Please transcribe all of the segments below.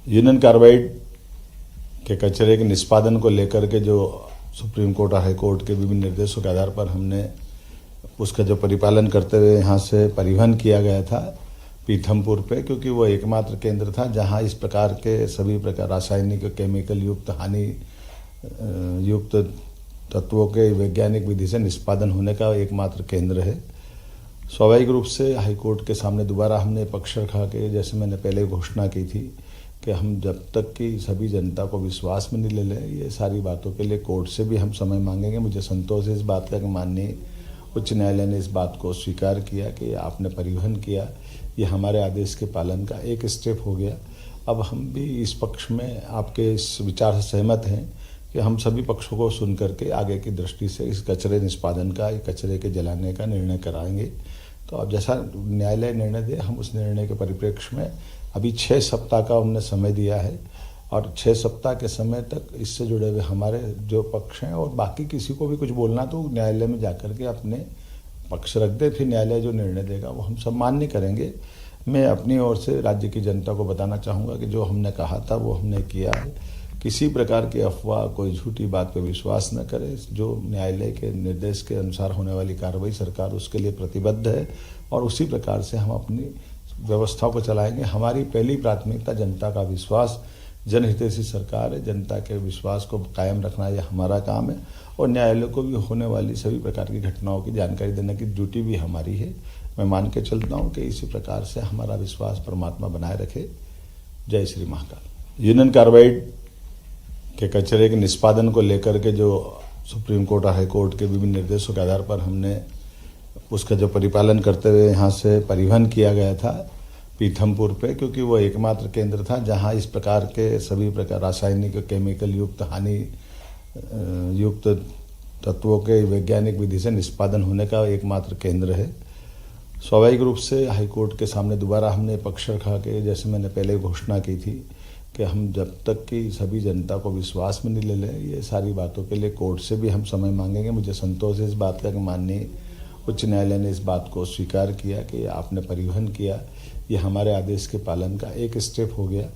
Union carbide के कचरे के निष्पादन को लेकर के जो सुप्रीम कोर्ट और हाई कोर्ट के विभिन्न निर्देशों के आधार पर हमने उसका जो परिपालन करते हुए यहाँ से परिवहन किया गया था पीथमपुर पे, क्योंकि वो एकमात्र केंद्र था जहाँ इस प्रकार के सभी प्रकार रासायनिक केमिकल युक्त हानि युक्त तत्वों के वैज्ञानिक विधि से निष्पादन होने का एकमात्र केंद्र है। स्वाभाविक रूप से हाई कोर्ट के सामने दोबारा हमने पक्ष रखा कि जैसे मैंने पहले घोषणा की थी कि हम जब तक कि सभी जनता को विश्वास में नहीं ले लें, ये सारी बातों के लिए कोर्ट से भी हम समय मांगेंगे। मुझे संतोष है इस बात का कि माननीय उच्च न्यायालय ने इस बात को स्वीकार किया कि आपने परिवहन किया, ये हमारे आदेश के पालन का एक स्टेप हो गया। अब हम भी इस पक्ष में आपके इस विचार से सहमत हैं कि हम सभी पक्षों को सुन करके आगे की दृष्टि से इस कचरे निष्पादन का, कचरे के जलाने का निर्णय कराएंगे। तो अब जैसा न्यायालय निर्णय दे, हम उस निर्णय के परिप्रेक्ष्य में अभी 6 सप्ताह का हमने समय दिया है और 6 सप्ताह के समय तक इससे जुड़े हुए हमारे जो पक्ष हैं और बाकी किसी को भी कुछ बोलना तो न्यायालय में जाकर के अपने पक्ष रख दे, फिर न्यायालय जो निर्णय देगा वो हम सब मान्य करेंगे। मैं अपनी ओर से राज्य की जनता को बताना चाहूँगा कि जो हमने कहा था वो हमने किया है। किसी प्रकार की अफवाह, कोई झूठी बात पे विश्वास न करे। जो न्यायालय के निर्देश के अनुसार होने वाली कार्रवाई सरकार उसके लिए प्रतिबद्ध है और उसी प्रकार से हम अपनी व्यवस्थाओं को चलाएंगे। हमारी पहली प्राथमिकता जनता का विश्वास, जनहितैषी सरकार है, जनता के विश्वास को कायम रखना यह हमारा काम है और न्यायालय को भी होने वाली सभी प्रकार की घटनाओं की जानकारी देने की ड्यूटी भी हमारी है। मैं मान के चलता हूँ कि इसी प्रकार से हमारा विश्वास परमात्मा बनाए रखे। जय श्री महाकाल। यूनियन कार्बाइड के कचरे के निष्पादन को लेकर के जो सुप्रीम कोर्ट और हाई कोर्ट के विभिन्न निर्देशों के आधार पर हमने उसका जो परिपालन करते हुए यहाँ से परिवहन किया गया था पीथमपुर पे, क्योंकि वो एकमात्र केंद्र था जहाँ इस प्रकार के सभी प्रकार रासायनिक केमिकल युक्त हानि युक्त तत्वों के वैज्ञानिक विधि से निष्पादन होने का एकमात्र केंद्र है। स्वाभाविक रूप से हाई कोर्ट के सामने दोबारा हमने पक्ष रखा कि जैसे मैंने पहले घोषणा की थी कि हम जब तक कि सभी जनता को विश्वास में नहीं ले लें, ये सारी बातों के लिए कोर्ट से भी हम समय मांगेंगे। मुझे संतोष है इस बात का कि माननीय उच्च न्यायालय ने इस बात को स्वीकार किया कि आपने परिवहन किया, ये हमारे आदेश के पालन का एक स्टेप हो गया।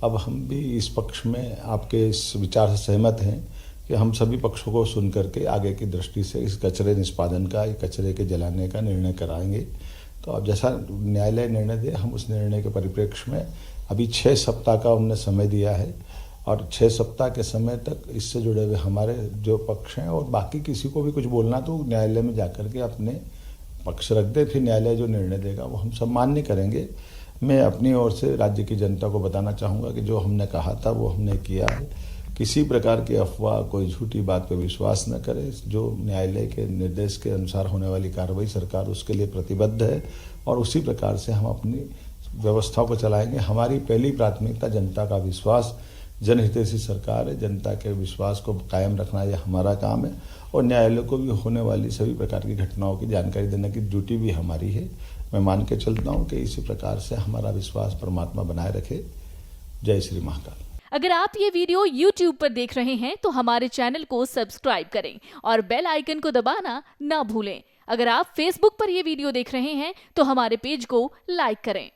अब हम भी इस पक्ष में आपके इस विचार से सहमत हैं कि हम सभी पक्षों को सुन करके आगे की दृष्टि से इस कचरे निष्पादन का, कचरे के जलाने का निर्णय कराएंगे। तो अब जैसा न्यायालय निर्णय दे, हम उस निर्णय के परिप्रेक्ष्य में अभी 6 सप्ताह का हमने समय दिया है और 6 सप्ताह के समय तक इससे जुड़े हुए हमारे जो पक्ष हैं और बाकी किसी को भी कुछ बोलना तो न्यायालय में जाकर के अपने पक्ष रख दे, फिर न्यायालय जो निर्णय देगा वो हम सब मान्य करेंगे। मैं अपनी ओर से राज्य की जनता को बताना चाहूँगा कि जो हमने कहा था वो हमने किया है। किसी प्रकार की अफवाह, कोई झूठी बात पे विश्वास न करे। जो न्यायालय के निर्देश के अनुसार होने वाली कार्रवाई सरकार उसके लिए प्रतिबद्ध है और उसी प्रकार से हम अपनी व्यवस्थाओं को चलाएंगे। हमारी पहली प्राथमिकता जनता का विश्वास, जनहितैषी सरकार है, जनता के विश्वास को कायम रखना यह हमारा काम है और न्यायालय को भी होने वाली सभी प्रकार की घटनाओं की जानकारी देने की ड्यूटी भी हमारी है। मैं मान के चलता हूँ कि इसी प्रकार से हमारा विश्वास परमात्मा बनाए रखे। जय श्री महाकाल। अगर आप ये वीडियो YouTube पर देख रहे हैं तो हमारे चैनल को सब्सक्राइब करें और बेल आइकन को दबाना ना भूलें। अगर आप Facebook पर ये वीडियो देख रहे हैं तो हमारे पेज को लाइक करें।